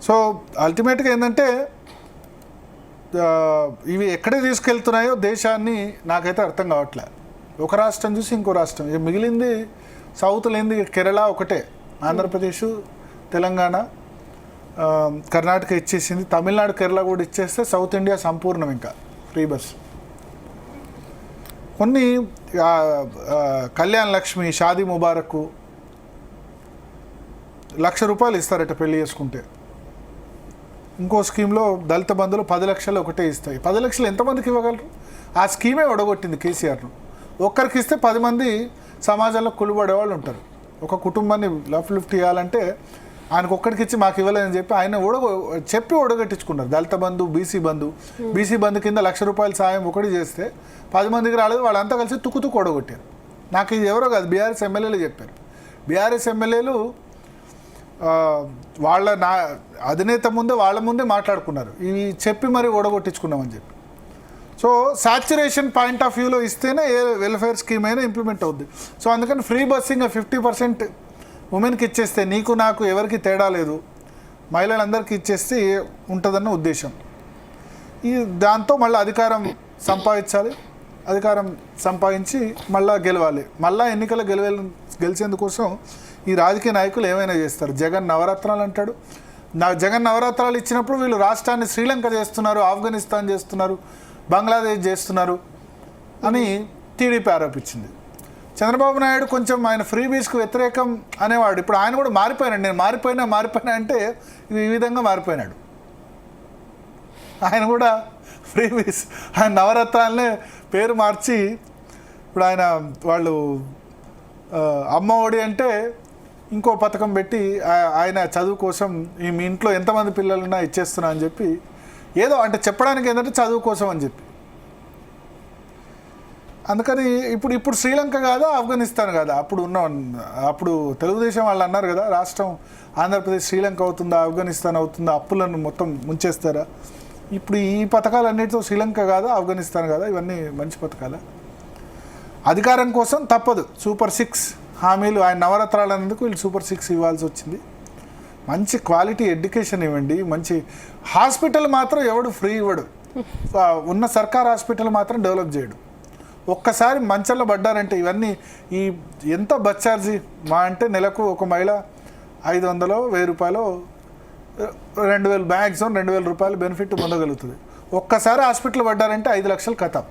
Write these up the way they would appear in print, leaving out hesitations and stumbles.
So అల్టిమేట్గా ఏంటంటే ఇవి ఎక్కడే తీసుకెళ్తున్నాయో దేశాన్ని నాకైతే అర్థం కావట్లే. ఒక రాష్ట్రం చూసి ఇంకో రాష్ట్రం, మిగిలింది సౌత్ లేనిది కేరళ ఒకటే, ఆంధ్రప్రదేశ్, తెలంగాణ, కర్ణాటక ఇచ్చేసింది, తమిళనాడు, కేరళ కూడా ఇచ్చేస్తే సౌత్ ఇండియా సంపూర్ణం ఇంకా ఫ్రీ బస్. కొన్ని కళ్యాణ్ లక్ష్మి, షాదీ ముబారక్ ₹1,00,000 ఇస్తారట పెళ్లి చేసుకుంటే. ఇంకో స్కీమ్లో దళిత బంధువులు 10 లక్షలు ఒకటే ఇస్తాయి. 10 లక్షలు ఎంతమందికి ఇవ్వగలరు? ఆ స్కీమే ఒడగొట్టింది కేసీఆర్ను. ఒక్కరికి ఇస్తే 10 మంది సమాజంలో కులుబడే వాళ్ళు ఉంటారు. ఒక కుటుంబాన్ని లిఫ్ట్ ఇవ్వాలంటే ఆయనకు ఒక్కడికి ఇచ్చి మాకు ఇవ్వలేదని చెప్పి ఆయన చెప్పి ఒడగట్టించుకున్నారు. దళిత బంధు, బీసీ బంధు కింద ₹1,00,000 సాయం ఒకటి చేస్తే 10 మందికి రాలేదు, వాళ్ళంతా కలిసి తుక్కు ఒడగొట్టారు. నాకు ఇది ఎవరో కాదు, బీఆర్ఎస్ ఎమ్మెల్యేలు చెప్పారు. బీఆర్ఎస్ ఎమ్మెల్యేలు వాళ్ళ అధినేత ముందే వాళ్ళ ముందే మాట్లాడుకున్నారు, ఇవి చెప్పి మరి ఓడగొట్టించుకున్నామని చెప్పి. సో సాచ్యురేషన్ పాయింట్ ఆఫ్ వ్యూలో ఇస్తేనే ఏ వెల్ఫేర్ స్కీమ్ అయినా ఇంప్లిమెంట్ అవుద్ది. సో అందుకని ఫ్రీ బస్సింగ్ 50% ఉమెన్కి ఇచ్చేస్తే నీకు నాకు ఎవరికి తేడా లేదు, మహిళలందరికీ ఇచ్చేస్తే ఉంటుందన్న ఉద్దేశం. దాంతో మళ్ళీ అధికారం సంపాదించి మళ్ళీ గెలవాలి. మళ్ళీ ఎన్నికలు గెలిచేందుకోసం ఈ రాజకీయ నాయకులు ఏమైనా చేస్తారు. జగన్ నవరత్నాలు అంటాడు. జగన్ నవరత్నాలు ఇచ్చినప్పుడు వీళ్ళు రాష్ట్రాన్ని శ్రీలంక చేస్తున్నారు, ఆఫ్ఘనిస్తాన్ చేస్తున్నారు, బంగ్లాదేశ్ చేస్తున్నారు అని టీడీపీ ఆరోపించింది. చంద్రబాబు నాయుడు కొంచెం ఆయన ఫ్రీ బీస్కు వ్యతిరేకం అనేవాడు. ఇప్పుడు ఆయన కూడా మారిపోయినాడు. నేను మారిపోయినా అంటే ఈ విధంగా మారిపోయినాడు. ఆయన కూడా ఫ్రీ బీస్, ఆయన నవరత్నాలనే పేరు మార్చి ఇప్పుడు వాళ్ళు అమ్మ ఒడి అంటే ఇంకో పథకం పెట్టి ఆయన చదువు కోసం మీ ఇంట్లో ఎంతమంది పిల్లలున్నా ఇచ్చేస్తున్నా అని చెప్పి ఏదో అంటే చెప్పడానికి ఏంటంటే చదువు కోసం అని చెప్పి. అందుకని ఇప్పుడు శ్రీలంక కాదా, ఆఫ్ఘనిస్తాన్ కాదా? అప్పుడు తెలుగుదేశం వాళ్ళు అన్నారు కదా, రాష్ట్రం ఆంధ్రప్రదేశ్ శ్రీలంక అవుతుందా, ఆఫ్ఘనిస్తాన్ అవుతుందా, అప్పులను మొత్తం ముంచేస్తారా? ఇప్పుడు ఈ పథకాలన్నిటితో శ్రీలంక కాదా, ఆఫ్ఘనిస్తాన్ కాదా? ఇవన్నీ మంచి పథకాలా? అధికారం కోసం తప్పదు. సూపర్ 6 హామీలు, ఆయన నవరత్నాలు అనేందుకు వీళ్ళు సూపర్ 6 ఇవ్వాల్సి వచ్చింది. మంచి క్వాలిటీ ఎడ్యుకేషన్ ఇవ్వండి. మంచి హాస్పిటల్ మాత్రం ఎవడు ఫ్రీ ఇవ్వడు. ఉన్న సర్కార్ హాస్పిటల్ మాత్రం డెవలప్ చేయడు. ఒక్కసారి మంచంలో పడ్డారంటే ఇవన్నీ ఎంత బస్ ఛార్జీ మా అంటే నెలకు ఒక మహిళ 500, 1000 రూపాయలు, 2000 మ్యాక్సిమం ₹2,000 బెనిఫిట్ పొందగలుగుతుంది. ఒక్కసారి హాస్పిటల్ పడ్డారంటే 5 లక్షలు కథం.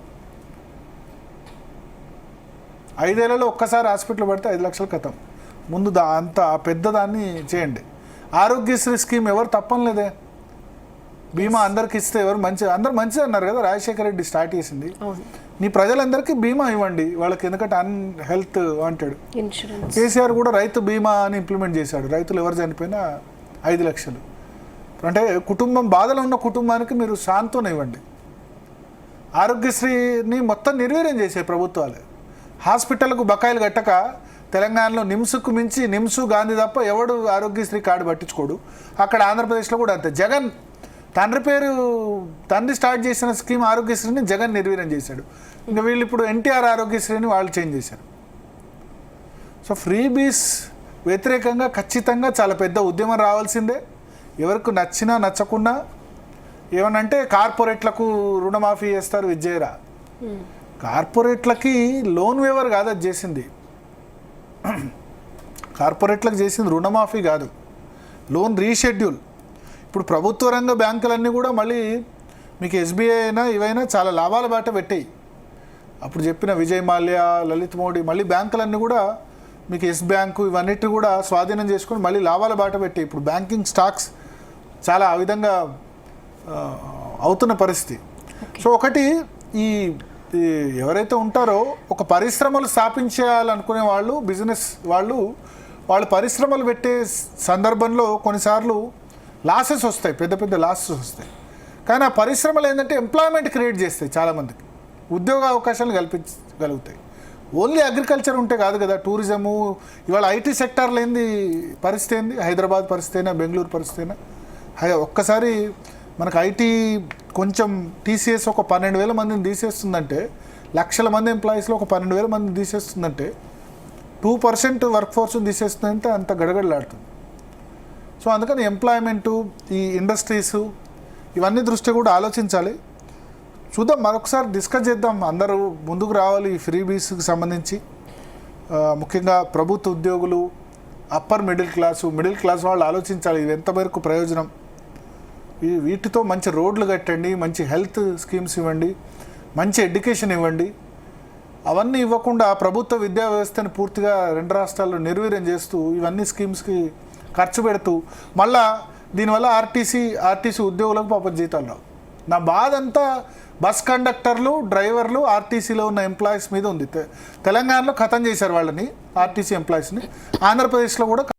5 ఏళ్లలో ఒక్కసారి హాస్పిటల్ పడితే 5 లక్షలు కథం. ముందు అంత పెద్దదాన్ని చేయండి. ఆరోగ్యశ్రీ స్కీమ్ ఎవరు తప్పనిలేదే. బీమా అందరికి ఇస్తే అందరు మంచిది అన్నారు కదా, రాజశేఖర రెడ్డి స్టార్ట్ చేసింది. నీ ప్రజలందరికీ బీమా ఇవ్వండి వాళ్ళకి, ఎందుకంటే హెల్త్ వాంటెడ్. కేసీఆర్ కూడా రైతు బీమా అని ఇంప్లిమెంట్ చేశాడు. రైతులు ఎవరు చనిపోయినా 5 లక్షలు. అంటే బాధలో ఉన్న కుటుంబానికి మీరు శాంతం ఇవ్వండి. ఆరోగ్యశ్రీని మొత్తం నిర్వీర్యం చేసే ప్రభుత్వాలు. హాస్పిటల్కు బకాయిలు కట్టక తెలంగాణలో నిమ్స్కు మించి నిమ్సు, గాంధీ తప్ప ఎవడు ఆరోగ్యశ్రీ కార్డు పట్టించుకోడు. అక్కడ ఆంధ్రప్రదేశ్లో కూడా అంతే. జగన్ తండ్రి స్టార్ట్ చేసిన స్కీమ్ ఆరోగ్యశ్రీని జగన్ నిర్వీర్యం చేశాడు. ఇంకా వీళ్ళు ఇప్పుడు ఎన్టీఆర్ ఆరోగ్యశ్రీని వాళ్ళు చేంజ్ చేశారు. సో ఫ్రీ బీస్ వ్యతిరేకంగా ఖచ్చితంగా చాలా పెద్ద ఉద్యమం రావాల్సిందే. ఎవరికి నచ్చినా నచ్చకున్నా ఏమనంటే కార్పొరేట్లకు రుణమాఫీ చేస్తారు, విజయరా. కార్పొరేట్లకి లోన్ వేవర్ కాదు అది చేసింది. కార్పొరేట్లకు చేసింది రుణమాఫీ కాదు, లోన్ రీషెడ్యూల్. ఇప్పుడు ప్రభుత్వ రంగ బ్యాంకులన్నీ కూడా మళ్ళీ మీకు ఎస్బీఐ అయినా ఇవైనా చాలా లాభాల బాట పెట్టాయి. అప్పుడు చెప్పిన విజయ్ మాల్యా, లలిత్ మోడీ, మళ్ళీ బ్యాంకులన్నీ కూడా మీకు ఎస్ బ్యాంకు ఇవన్నిటి కూడా స్వాధీనం చేసుకొని మళ్ళీ లాభాల బాట పెట్టాయి. ఇప్పుడు బ్యాంకింగ్ స్టాక్స్ చాలా ఆ విధంగా అవుతున్న పరిస్థితి. సో ఒకటి ఈ ఎవరైతే ఉంటారో ఒక పరిశ్రమలు స్థాపించాలనుకునే వాళ్ళు, బిజినెస్ వాళ్ళు పరిశ్రమలు పెట్టే సందర్భంలో కొన్నిసార్లు లాసెస్ వస్తాయి, పెద్ద పెద్ద లాసెస్ వస్తాయి. కానీ ఆ పరిశ్రమలు ఏంటంటే ఎంప్లాయ్మెంట్ క్రియేట్ చేస్తాయి, చాలామందికి ఉద్యోగ అవకాశాలు కల్పించగలుగుతాయి. ఓన్లీ అగ్రికల్చర్ ఉంటే కాదు కదా, టూరిజము. ఇవాళ ఐటీ సెక్టార్లో ఏంది పరిస్థితి ఏంది? హైదరాబాద్ పరిస్థితి అయినా, బెంగళూరు పరిస్థితి అయినా. ఒక్కసారి మనకు ఐటీ కొంచెం టీసీఎస్ ఒక 12,000 మందిని తీసేస్తుందంటే, లక్షల మంది ఎంప్లాయీస్లో ఒక 12,000 మందిని తీసేస్తుందంటే, 2% వర్క్ ఫోర్స్ని తీసేస్తుందంటే అంత గడగడలాడుతుంది. సో అందుకని ఎంప్లాయ్మెంటు, ఈ ఇండస్ట్రీసు ఇవన్నీ దృష్టి కూడా ఆలోచించాలి. చూద్దాం, మరొకసారి డిస్కస్ చేద్దాం. అందరూ ముందుకు రావాలి ఈ ఫ్రీబీస్కి సంబంధించి. ముఖ్యంగా ప్రభుత్వ ఉద్యోగులు, అప్పర్ మిడిల్ క్లాస్ వాళ్ళు ఆలోచించాలి ఇది ఎంతవరకు ప్రయోజనం. వీటితో మంచి రోడ్లు కట్టండి, మంచి హెల్త్ స్కీమ్స్ ఇవ్వండి, మంచి ఎడ్యుకేషన్ ఇవ్వండి. అవన్నీ ఇవ్వకుండా ప్రభుత్వ విద్యా వ్యవస్థను పూర్తిగా 2 రాష్ట్రాల్లో నిర్వీర్యం చేస్తూ ఇవన్నీ స్కీమ్స్కి ఖర్చు పెడుతూ మళ్ళా దీనివల్ల ఆర్టీసీ ఉద్యోగులకు పాపం జీతాలు రావు. నా బాధ అంతా బస్ కండక్టర్లు, డ్రైవర్లు, ఆర్టీసీలో ఉన్న ఎంప్లాయీస్ మీద ఉంది. తెలంగాణలో ఖతం చేశారు వాళ్ళని, ఆర్టీసీ ఎంప్లాయీస్ని. ఆంధ్రప్రదేశ్లో కూడా